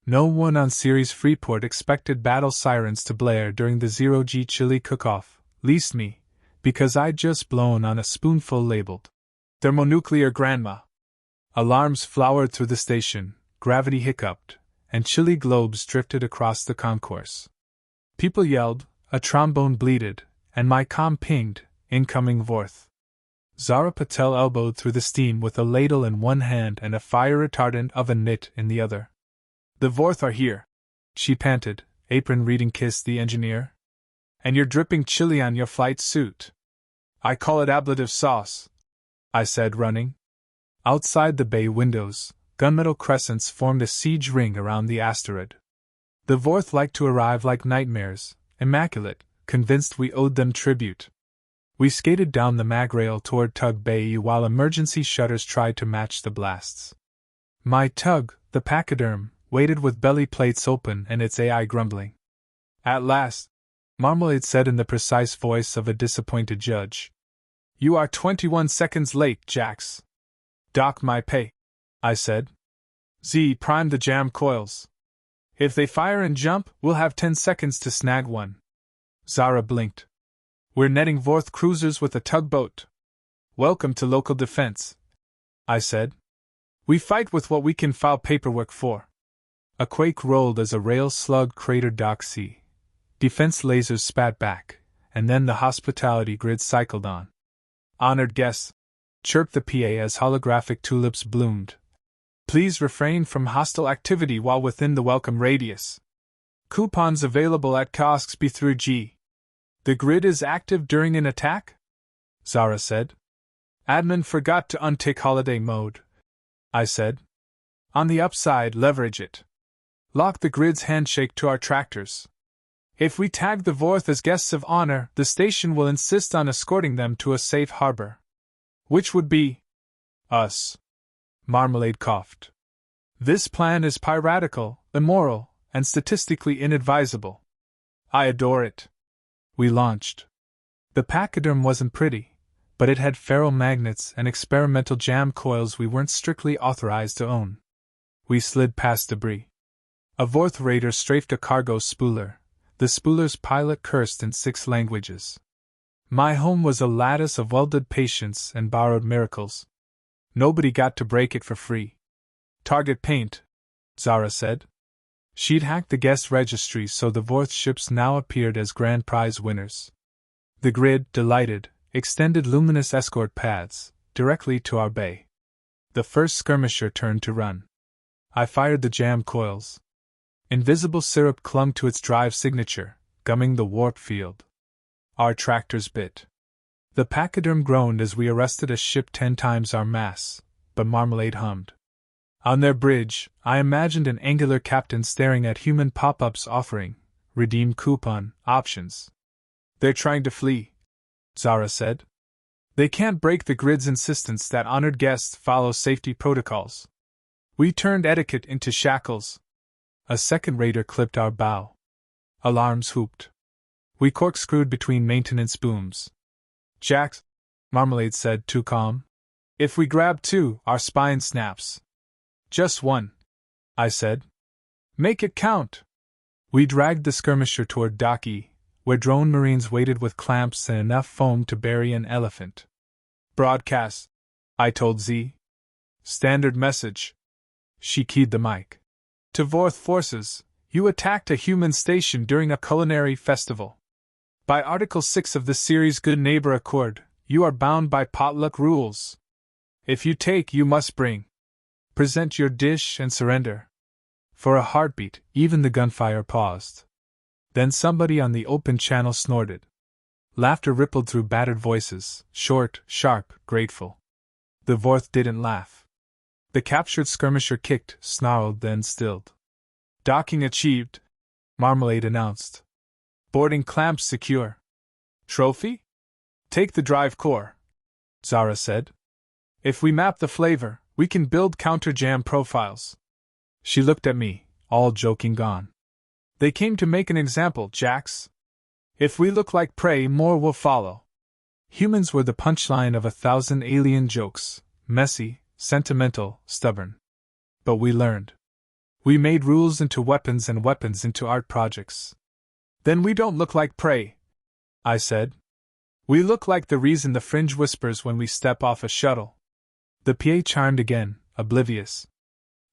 No one on Ceres Freeport expected battle sirens to blare during the zero-G chili cook-off, least me, because I'd just blown on a spoonful labeled thermonuclear grandma. Alarms flowered through the station, gravity hiccuped, and chili globes drifted across the concourse. People yelled, a trombone bleated, and my comm pinged, incoming Vorth. Zara Patel elbowed through the steam with a ladle in one hand and a fire-retardant oven mitt in the other. The Vorth are here, she panted, apron-reading kiss the engineer. And you're dripping chili on your flight suit. I call it ablative sauce, I said, running. Outside the bay windows, gunmetal crescents formed a siege ring around the asteroid. The Vorth liked to arrive like nightmares, immaculate, convinced we owed them tribute. We skated down the magrail toward Tug Bay while emergency shutters tried to match the blasts. My tug, the Pachyderm, waited with belly plates open and its AI grumbling. At last, Marmalade said in the precise voice of a disappointed judge. You are 21 seconds late, Jax. Dock my pay, I said. Z, prime the jam coils. If they fire and jump, we'll have 10 seconds to snag one. Zara blinked. We're netting Vorth cruisers with a tugboat. Welcome to local defense, I said. We fight with what we can file paperwork for. A quake rolled as a rail slug cratered Dock C. Defense lasers spat back, and then the hospitality grid cycled on. Honored guests, chirped the PA as holographic tulips bloomed. Please refrain from hostile activity while within the welcome radius. Coupons available at kiosks B through G. The grid is active during an attack? Zara said. Admin forgot to untick holiday mode, I said. On the upside, leverage it. Lock the grid's handshake to our tractors. If we tag the Vorth as guests of honor, the station will insist on escorting them to a safe harbor. Which would be us. Marmalade coughed. This plan is piratical, immoral, and statistically inadvisable. I adore it. We launched. The Pachyderm wasn't pretty, but it had ferromagnets and experimental jam coils we weren't strictly authorized to own. We slid past debris. A Vorth raider strafed a cargo spooler. The spooler's pilot cursed in 6 languages. My home was a lattice of welded patience and borrowed miracles. Nobody got to break it for free. Target paint, Zara said. She'd hacked the guest registry so the Vorth ships now appeared as grand prize winners. The grid, delighted, extended luminous escort paths directly to our bay. The first skirmisher turned to run. I fired the jam coils. Invisible syrup clung to its drive signature, gumming the warp field. Our tractors bit. The Pachyderm groaned as we arrested a ship 10 times our mass, but Marmalade hummed. On their bridge, I imagined an angular captain staring at human pop-ups offering redeem coupon options. They're trying to flee, Zara said. They can't break the grid's insistence that honored guests follow safety protocols. We turned etiquette into shackles. A second raider clipped our bow. Alarms whooped. We corkscrewed between maintenance booms. Jax, Marmalade said, too calm. If we grab 2, our spine snaps. Just 1, I said. Make it count. We dragged the skirmisher toward Dock E, where drone marines waited with clamps and enough foam to bury an elephant. Broadcast, I told Z. Standard message. She keyed the mic. To Vorth forces, you attacked a human station during a culinary festival. By Article 6 of the Ceres Good Neighbor Accord, you are bound by potluck rules. If you take, you must bring. Present your dish and surrender. For a heartbeat, even the gunfire paused. Then somebody on the open channel snorted. Laughter rippled through battered voices, short, sharp, grateful. The Vorth didn't laugh. The captured skirmisher kicked, snarled, then stilled. Docking achieved, Marmalade announced. Boarding clamps secure. Trophy? Take the drive core, Zara said. If we map the flavor, we can build counter-jam profiles. She looked at me, all joking gone. They came to make an example, Jax. If we look like prey, more will follow. Humans were the punchline of 1,000 alien jokes, messy, sentimental, stubborn. But we learned. We made rules into weapons and weapons into art projects. Then we don't look like prey, I said. We look like the reason the fringe whispers when we step off a shuttle. The PA chimed again, oblivious.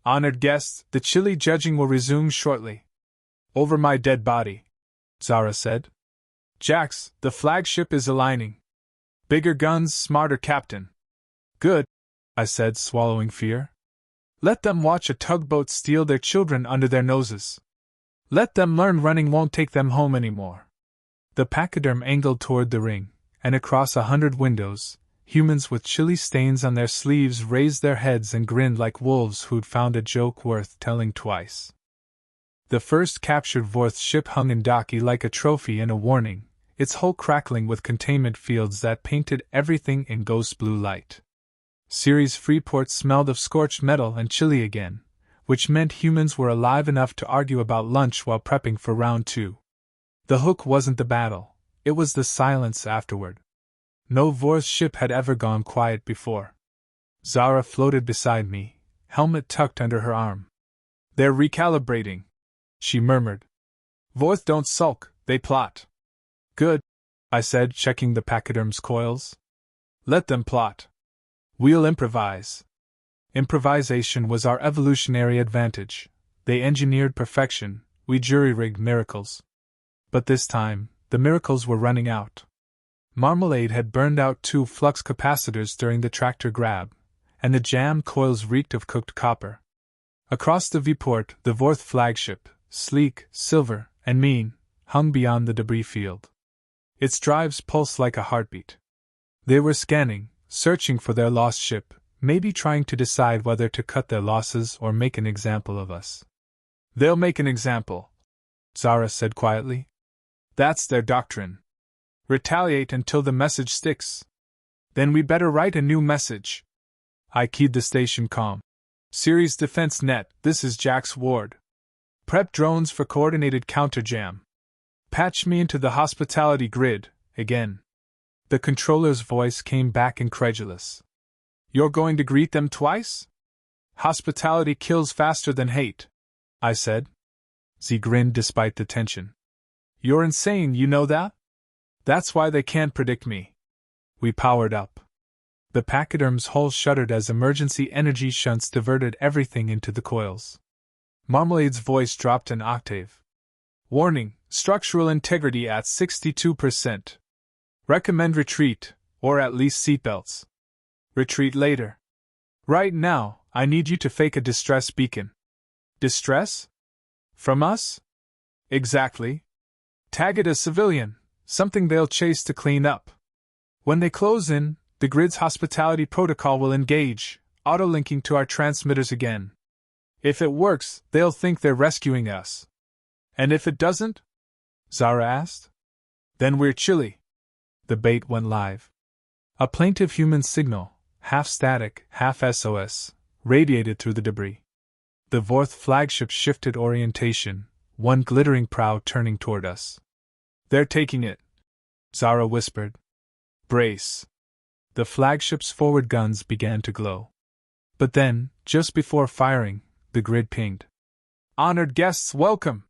Honored guests, the chilly judging will resume shortly. Over my dead body, Zara said. Jax, the flagship is aligning. Bigger guns, smarter captain. Good, I said, swallowing fear. Let them watch a tugboat steal their children under their noses. Let them learn running won't take them home anymore. The Pachyderm angled toward the ring, and across 100 windows, humans with chilly stains on their sleeves raised their heads and grinned like wolves who'd found a joke worth telling twice. The first captured Vorth ship hung in docky like a trophy and a warning, its hull crackling with containment fields that painted everything in ghost blue light. Ceres Freeport smelled of scorched metal and chilly again, which meant humans were alive enough to argue about lunch while prepping for round 2. The hook wasn't the battle, it was the silence afterward. No Vorth ship had ever gone quiet before. Zara floated beside me, helmet tucked under her arm. They're recalibrating, she murmured. Vorth don't sulk, they plot. Good, I said, checking the Pachyderm's coils. Let them plot. We'll improvise. Improvisation was our evolutionary advantage. They engineered perfection, we jury-rigged miracles. But this time, the miracles were running out. Marmalade had burned out 2 flux capacitors during the tractor grab, and the jammed coils reeked of cooked copper. Across the viewport, the Vorth flagship, sleek, silver, and mean, hung beyond the debris field. Its drives pulsed like a heartbeat. They were scanning, searching for their lost ship, maybe trying to decide whether to cut their losses or make an example of us. They'll make an example, Zara said quietly. That's their doctrine. Retaliate until the message sticks. Then we better write a new message. I keyed the station comm. Ceres Defense Net, this is Jack's ward. Prep drones for coordinated counterjam. Patch me into the hospitality grid, again. The controller's voice came back incredulous. You're going to greet them twice? Hospitality kills faster than hate, I said. Z grinned despite the tension. You're insane, you know that? That's why they can't predict me. We powered up. The Pachyderm's hull shuddered as emergency energy shunts diverted everything into the coils. Marmalade's voice dropped an octave. Warning, structural integrity at 62%. Recommend retreat, or at least seatbelts. Retreat later. Right now, I need you to fake a distress beacon. Distress? From us? Exactly. Tag it as civilian, something they'll chase to clean up. When they close in, the grid's hospitality protocol will engage, auto-linking to our transmitters again. If it works, they'll think they're rescuing us. And if it doesn't? Zara asked. Then we're chilly. The bait went live. A plaintive human signal, half static, half SOS, radiated through the debris. The Vorth flagship shifted orientation, one glittering prow turning toward us. They're taking it, Zara whispered. Brace. The flagship's forward guns began to glow. But then, just before firing, the grid pinged. Honored guests, welcome!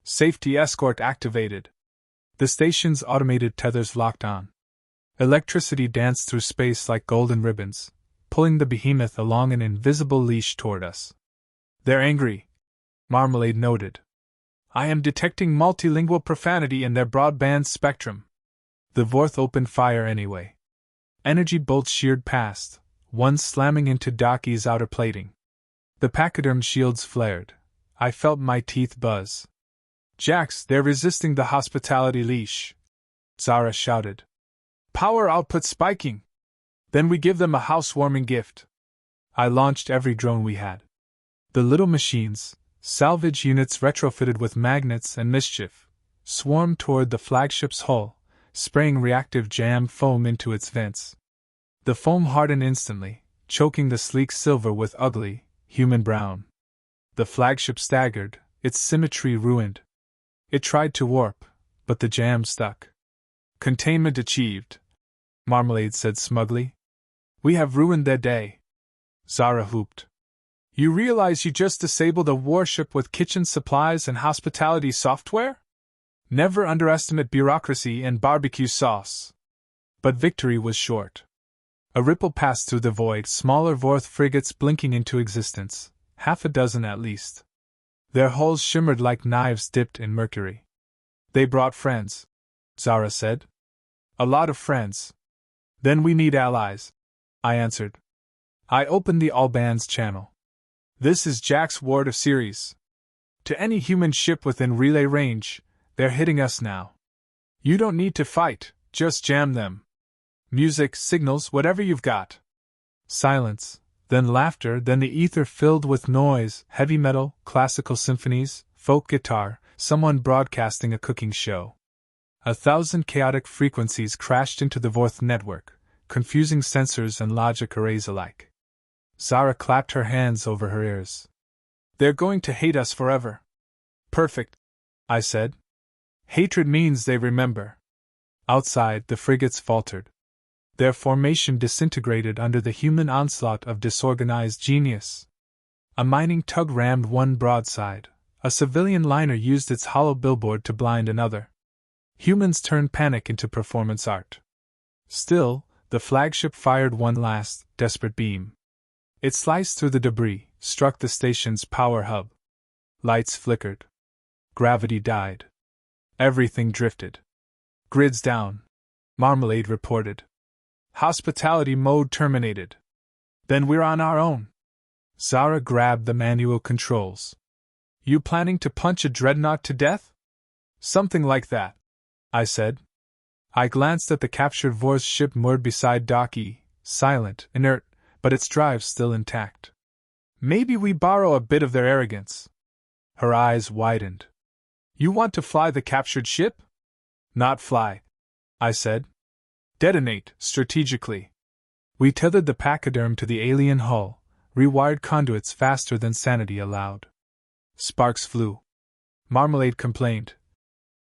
Safety escort activated. The station's automated tethers locked on. Electricity danced through space like golden ribbons, pulling the behemoth along an invisible leash toward us. They're angry, Marmalade noted. I am detecting multilingual profanity in their broadband spectrum. The Vorth opened fire anyway. Energy bolts sheared past, one slamming into Docky's outer plating. The Pachyderm shields flared. I felt my teeth buzz. Jax, they're resisting the hospitality leash, Zara shouted. Power output spiking. Then we give them a housewarming gift. I launched every drone we had. The little machines, salvage units retrofitted with magnets and mischief, swarmed toward the flagship's hull, spraying reactive jam foam into its vents. The foam hardened instantly, choking the sleek silver with ugly, human brown. The flagship staggered, its symmetry ruined. It tried to warp, but the jam stuck. Containment achieved, Marmalade said smugly. We have ruined their day. Zara whooped. You realize you just disabled a warship with kitchen supplies and hospitality software? Never underestimate bureaucracy and barbecue sauce. But victory was short. A ripple passed through the void, smaller Vorth frigates blinking into existence, half a dozen at least. Their hulls shimmered like knives dipped in mercury. They brought friends, Zara said. A lot of friends. Then we need allies, I answered. I opened the all bands channel. This is Jack's Ward of Ceres. To any human ship within relay range, they're hitting us now. You don't need to fight, just jam them. Music, signals, whatever you've got. Silence, then laughter, then the ether filled with noise, heavy metal, classical symphonies, folk guitar, someone broadcasting a cooking show. 1,000 chaotic frequencies crashed into the Vorth network, confusing sensors and logic arrays alike. Zara clapped her hands over her ears. They're going to hate us forever. Perfect, I said. Hatred means they remember. Outside, the frigates faltered. Their formation disintegrated under the human onslaught of disorganized genius. A mining tug rammed one broadside. A civilian liner used its hollow billboard to blind another. Humans turned panic into performance art. Still, the flagship fired one last, desperate beam. It sliced through the debris, struck the station's power hub. Lights flickered. Gravity died. Everything drifted. Grids down, Marmalade reported. Hospitality mode terminated. Then we're on our own. Zara grabbed the manual controls. You planning to punch a dreadnought to death? Something like that, I said. I glanced at the captured Vor's ship moored beside Dock E, silent, inert, but its drive still intact. Maybe we borrow a bit of their arrogance. Her eyes widened. You want to fly the captured ship? Not fly, I said. Detonate, strategically. We tethered the Pachyderm to the alien hull, rewired conduits faster than sanity allowed. Sparks flew. Marmalade complained.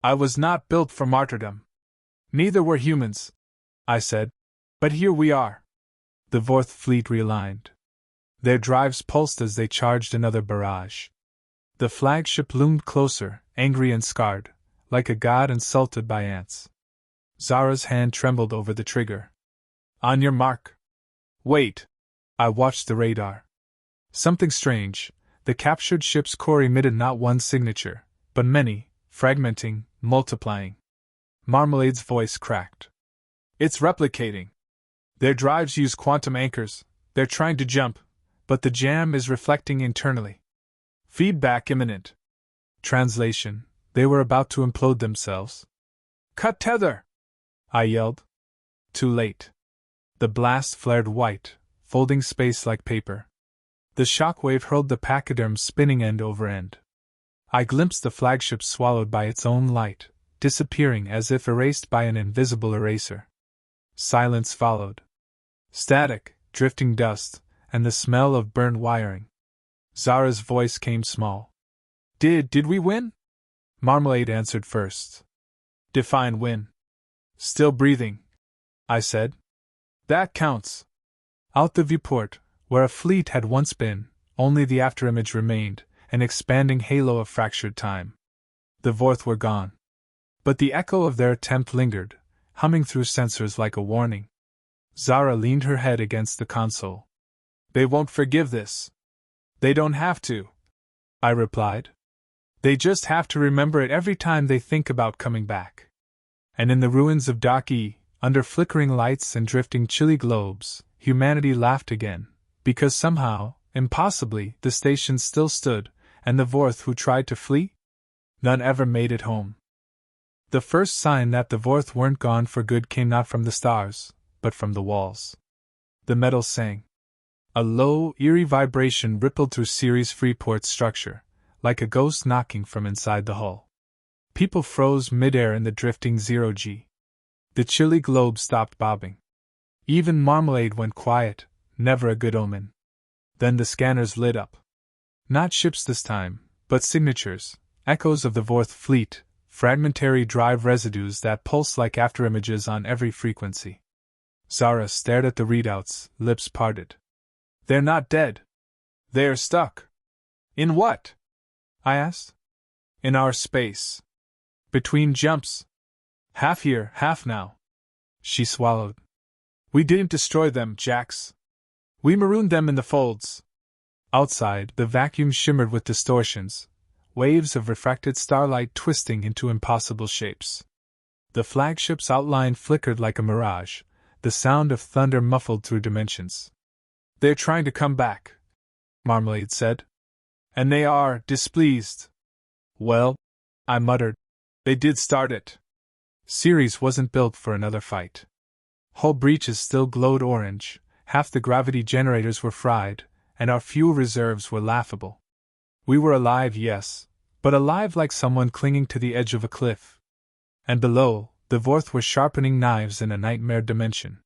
I was not built for martyrdom. Neither were humans, I said. But here we are. The Vorth fleet realigned. Their drives pulsed as they charged another barrage. The flagship loomed closer, angry and scarred, like a god insulted by ants. Zara's hand trembled over the trigger. On your mark. Wait. I watched the radar. Something strange. The captured ship's core emitted not one signature, but many, fragmenting, multiplying. Marmalade's voice cracked. It's replicating. Their drives use quantum anchors. They're trying to jump, but the jam is reflecting internally. Feedback imminent. Translation. They were about to implode themselves. Cut tether! I yelled. Too late. The blast flared white, folding space like paper. The shockwave hurled the Pachyderm spinning end over end. I glimpsed the flagship swallowed by its own light, disappearing as if erased by an invisible eraser. Silence followed. Static, drifting dust, and the smell of burned wiring. Zara's voice came small. Did we win? Marmalade answered first. Define win. Still breathing, I said. That counts. Out the viewport, where a fleet had once been, only the afterimage remained, an expanding halo of fractured time. The Vorth were gone. But the echo of their attempt lingered, humming through sensors like a warning. Zara leaned her head against the console. They won't forgive this. They don't have to, I replied. They just have to remember it every time they think about coming back. And in the ruins of Dock E, under flickering lights and drifting chilly globes, humanity laughed again, because somehow, impossibly, the station still stood, and the Vorth who tried to flee? None ever made it home. The first sign that the Vorth weren't gone for good came not from the stars, but from the walls. The metal sang. A low, eerie vibration rippled through Ceres Freeport's structure, like a ghost knocking from inside the hull. People froze midair in the drifting zero-G. The chilly globe stopped bobbing. Even Marmalade went quiet, never a good omen. Then the scanners lit up. Not ships this time, but signatures, echoes of the Vorth fleet, fragmentary drive residues that pulse like afterimages on every frequency. Zara stared at the readouts, lips parted. They're not dead. They're stuck. In what? I asked. In our space. Between jumps. Half here, half now. She swallowed. We didn't destroy them, Jax. We marooned them in the folds. Outside, the vacuum shimmered with distortions, waves of refracted starlight twisting into impossible shapes. The flagship's outline flickered like a mirage, the sound of thunder muffled through dimensions. They're trying to come back, Marmalade said. And they are displeased. Well, I muttered, they did start it. Ceres wasn't built for another fight. Hull breaches still glowed orange, half the gravity generators were fried, and our fuel reserves were laughable. We were alive, yes, but alive like someone clinging to the edge of a cliff. And below, the Vorth were sharpening knives in a nightmare dimension.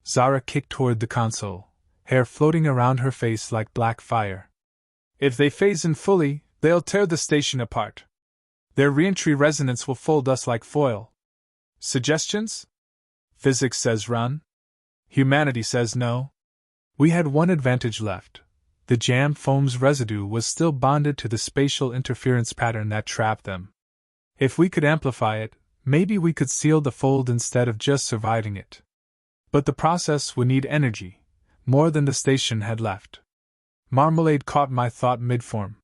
Zara kicked toward the console, hair floating around her face like black fire. If they phase in fully, they'll tear the station apart. Their reentry resonance will fold us like foil. Suggestions? Physics says run. Humanity says no. We had one advantage left. The jam foam's residue was still bonded to the spatial interference pattern that trapped them. If we could amplify it, maybe we could seal the fold instead of just surviving it. But the process would need energy, more than the station had left. Marmalade caught my thought mid-form.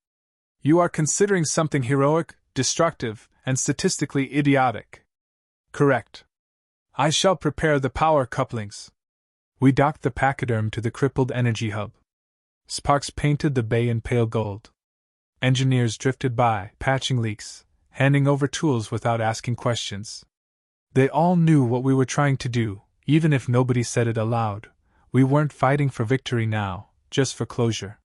You are considering something heroic, destructive, and statistically idiotic. Correct. I shall prepare the power couplings. We docked the Pachyderm to the crippled energy hub. Sparks painted the bay in pale gold. Engineers drifted by, patching leaks, handing over tools without asking questions. They all knew what we were trying to do, even if nobody said it aloud. We weren't fighting for victory now, just for closure.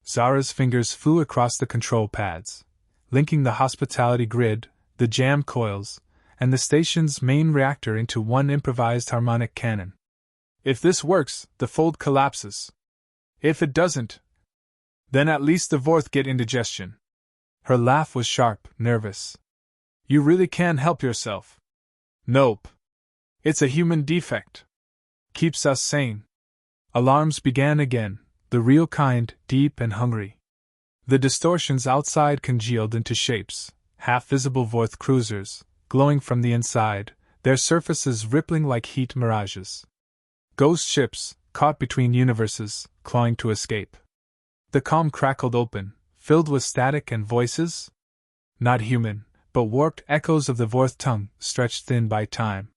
Zara's fingers flew across the control pads, linking the hospitality grid, the jam coils, and the station's main reactor into one improvised harmonic cannon. If this works, the fold collapses. If it doesn't, then at least the Vorth get indigestion. Her laugh was sharp, nervous. You really can help yourself. Nope. It's a human defect. Keeps us sane. Alarms began again, the real kind, deep and hungry. The distortions outside congealed into shapes, half-visible Vorth cruisers, glowing from the inside, their surfaces rippling like heat mirages. Ghost ships, caught between universes, clawing to escape. The calm crackled open, filled with static and voices? Not human, but warped echoes of the Vorth tongue, stretched thin by time.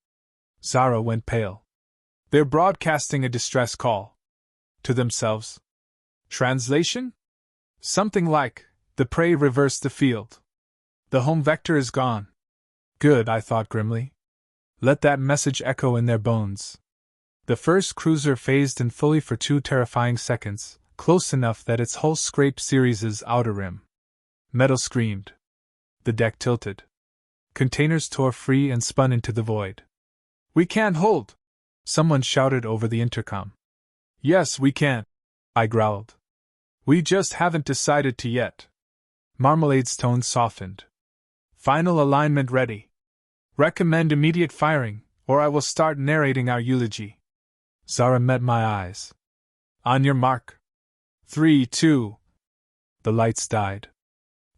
Zara went pale. They're broadcasting a distress call. To themselves. Translation? Something like, the prey reversed the field. The home vector is gone. Good, I thought grimly. Let that message echo in their bones. The first cruiser phased in fully for 2 terrifying seconds, close enough that its hull scraped Ceres's outer rim. Metal screamed. The deck tilted. Containers tore free and spun into the void. We can't hold! Someone shouted over the intercom. Yes, we can, I growled. We just haven't decided to yet. Marmalade's tone softened. Final alignment ready. Recommend immediate firing, or I will start narrating our eulogy. Zara met my eyes. On your mark. 3, 2. The lights died.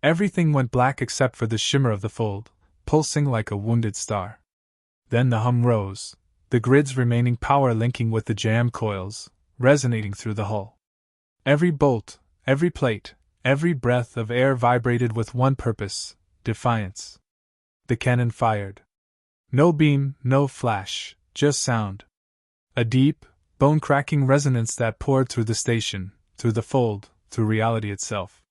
Everything went black except for the shimmer of the fold, pulsing like a wounded star. Then the hum rose, the grid's remaining power linking with the jam coils, resonating through the hull. Every bolt, every plate, every breath of air vibrated with one purpose: defiance. The cannon fired. No beam, no flash, just sound. A deep, bone-cracking resonance that poured through the station, through the fold, through reality itself.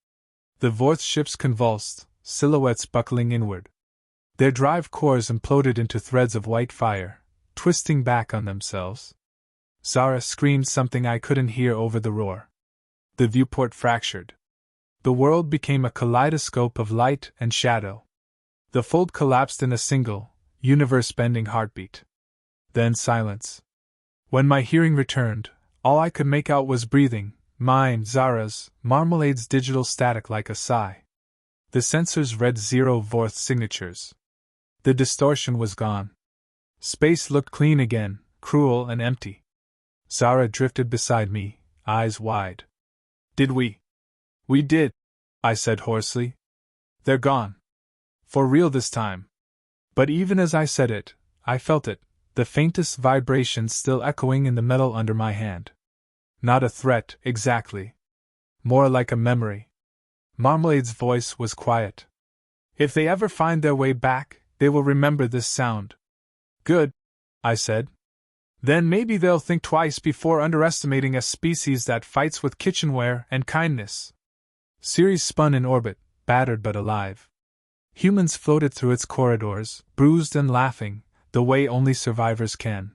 The Vorth ships convulsed, silhouettes buckling inward. Their drive cores imploded into threads of white fire, twisting back on themselves. Zara screamed something I couldn't hear over the roar. The viewport fractured. The world became a kaleidoscope of light and shadow. The fold collapsed in a single, universe-bending heartbeat. Then silence. When my hearing returned, all I could make out was breathing, mine, Zara's, Marmalade's digital static like a sigh. The sensors read 0 Vorth signatures. The distortion was gone. Space looked clean again, cruel and empty. Zara drifted beside me, eyes wide. Did we We did, I said hoarsely. They're gone. For real this time. But even as I said it, I felt it, the faintest vibration still echoing in the metal under my hand. Not a threat, exactly. More like a memory. Marmalade's voice was quiet. If they ever find their way back, they will remember this sound. Good, I said. Then maybe they'll think twice before underestimating a species that fights with kitchenware and kindness. Ceres spun in orbit, battered but alive. Humans floated through its corridors, bruised and laughing, the way only survivors can.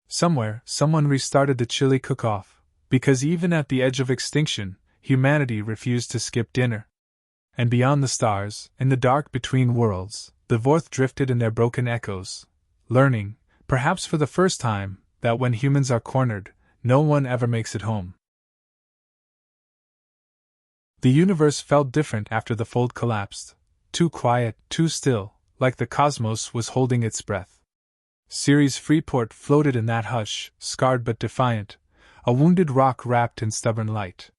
Somewhere, someone restarted the chili cook-off, because even at the edge of extinction, humanity refused to skip dinner. And beyond the stars, in the dark between worlds, the Vorth drifted in their broken echoes, learning, perhaps for the first time, that when humans are cornered, no one ever makes it home. The universe felt different after the fold collapsed. Too quiet, too still, like the cosmos was holding its breath. Ceres Freeport floated in that hush, scarred but defiant, a wounded rock wrapped in stubborn light.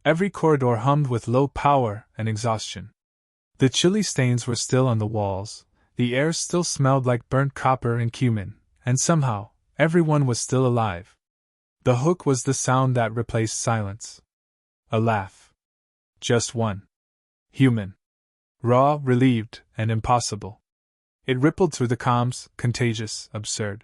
Every corridor hummed with low power and exhaustion. The chilly stains were still on the walls, the air still smelled like burnt copper and cumin, and somehow, everyone was still alive. The hook was the sound that replaced silence. A laugh. Just one. Human. Raw, relieved, and impossible. It rippled through the comms, contagious, absurd.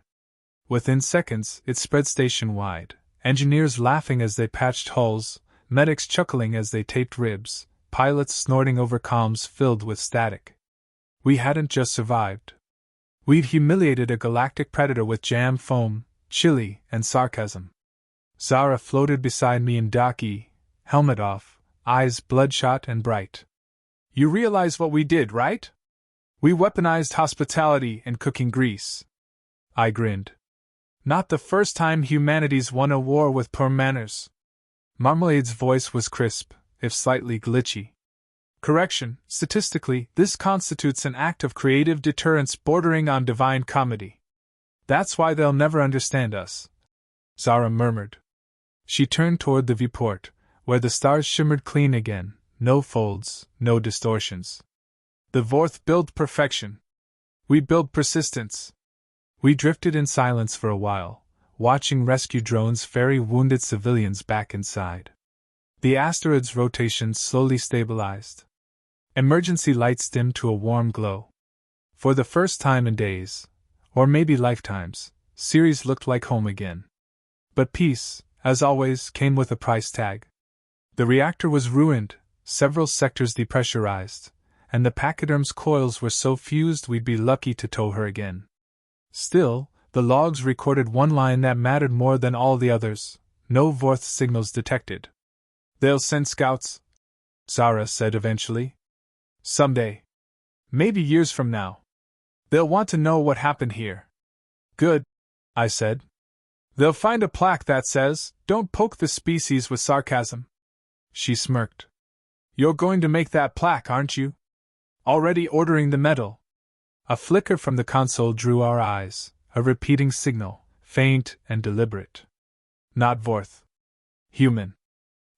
Within seconds, it spread station-wide, engineers laughing as they patched hulls, medics chuckling as they taped ribs, pilots snorting over comms filled with static. We hadn't just survived. We'd humiliated a galactic predator with jam foam, chili, and sarcasm. Zara floated beside me in Dock E, helmet off, eyes bloodshot and bright. You realize what we did, right? We weaponized hospitality and cooking grease. I grinned. Not the first time humanity's won a war with poor manners. Marmalade's voice was crisp, if slightly glitchy. Correction, statistically, this constitutes an act of creative deterrence bordering on divine comedy. That's why they'll never understand us, Zara murmured. She turned toward the viewport, where the stars shimmered clean again, no folds, no distortions. The Vorth build perfection. We build persistence. We drifted in silence for a while, watching rescue drones ferry wounded civilians back inside. The asteroid's rotation slowly stabilized. Emergency lights dimmed to a warm glow. For the first time in days, or maybe lifetimes, Ceres looked like home again. But peace, as always, came with a price tag. The reactor was ruined, several sectors depressurized, and the Pachyderm's coils were so fused we'd be lucky to tow her again. Still, the logs recorded one line that mattered more than all the others: no Vorth signals detected. They'll send scouts, Zara said eventually. Someday. Maybe years from now. They'll want to know what happened here. Good, I said. They'll find a plaque that says, "Don't poke the species with sarcasm." She smirked. You're going to make that plaque, aren't you? Already ordering the metal. A flicker from the console drew our eyes, a repeating signal, faint and deliberate. Not Vorth. Human.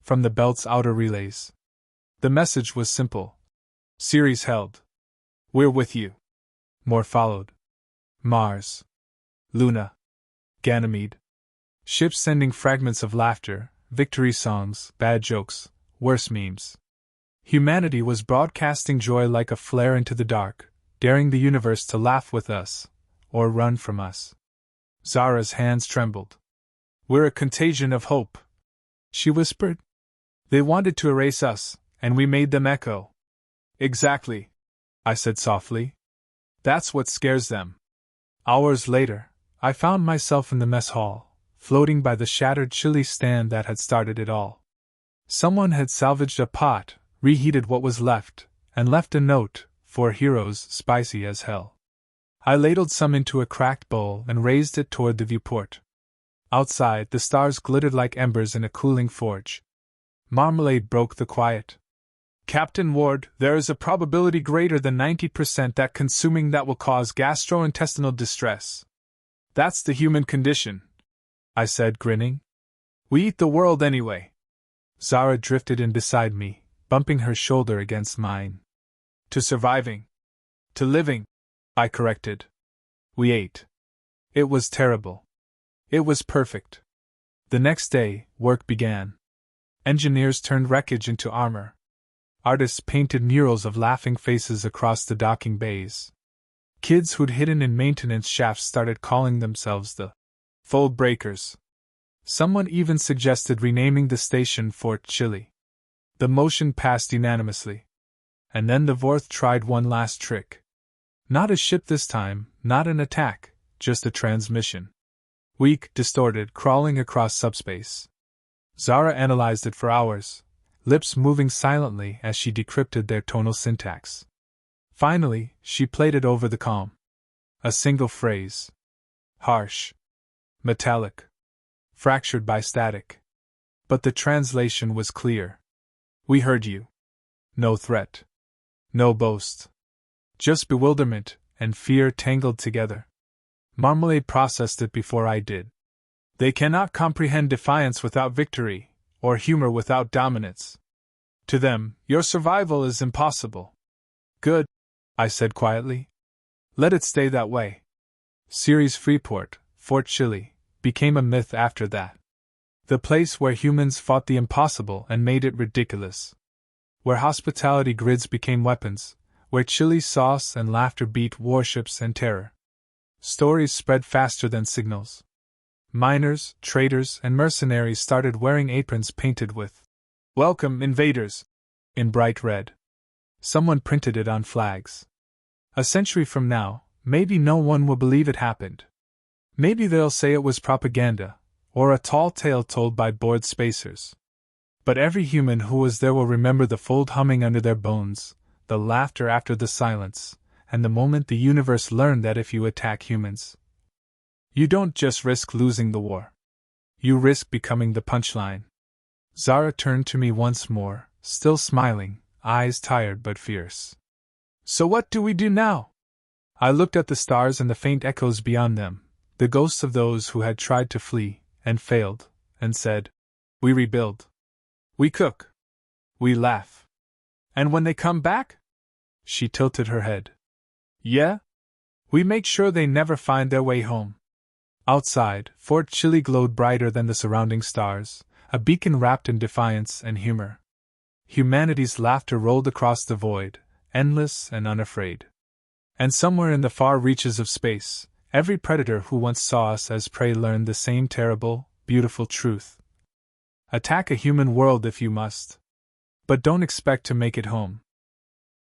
From the belt's outer relays. The message was simple. Ceres held. We're with you. More followed. Mars. Luna. Ganymede. Ships sending fragments of laughter, victory songs, bad jokes, worse memes. Humanity was broadcasting joy like a flare into the dark, daring the universe to laugh with us, or run from us. Zara's hands trembled. We're a contagion of hope, she whispered. They wanted to erase us, and we made them echo. Exactly, I said softly. That's what scares them. Hours later, I found myself in the mess hall, floating by the shattered chili stand that had started it all. Someone had salvaged a pot, reheated what was left, and left a note, for heroes spicy as hell. I ladled some into a cracked bowl and raised it toward the viewport. Outside, the stars glittered like embers in a cooling forge. Marmalade broke the quiet. Captain Ward, there is a probability greater than 90% that consuming that will cause gastrointestinal distress. That's the human condition, I said, grinning. We eat the world anyway. Zara drifted in beside me, bumping her shoulder against mine. To surviving. To living, I corrected. We ate. It was terrible. It was perfect. The next day, work began. Engineers turned wreckage into armor. Artists painted murals of laughing faces across the docking bays. Kids who'd hidden in maintenance shafts started calling themselves the Fold Breakers. Someone even suggested renaming the station Fort Chili. The motion passed unanimously. And then the Vorth tried one last trick. Not a ship this time, not an attack, just a transmission. Weak, distorted, crawling across subspace. Zara analyzed it for hours, lips moving silently as she decrypted their tonal syntax. Finally, she played it over the comm. A single phrase. Harsh. Metallic. Fractured by static. But the translation was clear. We heard you. No threat. No boast. Just bewilderment and fear tangled together. Marmalade processed it before I did. They cannot comprehend defiance without victory, or humor without dominance. To them, your survival is impossible. Good, I said quietly. Let it stay that way. Ceres Freeport, Fort Chili, became a myth after that. The place where humans fought the impossible and made it ridiculous. Where hospitality grids became weapons, where chili sauce and laughter beat warships and terror. Stories spread faster than signals. Miners, traders, and mercenaries started wearing aprons painted with "Welcome, invaders!" in bright red. Someone printed it on flags. A century from now, maybe no one will believe it happened. Maybe they'll say it was propaganda, or a tall tale told by bored spacers. But every human who was there will remember the fold humming under their bones, the laughter after the silence, and the moment the universe learned that if you attack humans, you don't just risk losing the war. You risk becoming the punchline. Zara turned to me once more, still smiling, eyes tired but fierce. So what do we do now? I looked at the stars and the faint echoes beyond them, the ghosts of those who had tried to flee, and failed, and said, we rebuild. We cook. We laugh. And when they come back? She tilted her head. Yeah? We make sure they never find their way home. Outside, Fort Chili glowed brighter than the surrounding stars, a beacon wrapped in defiance and humor. Humanity's laughter rolled across the void, endless and unafraid. And somewhere in the far reaches of space, every predator who once saw us as prey learned the same terrible, beautiful truth. Attack a human world if you must. But don't expect to make it home.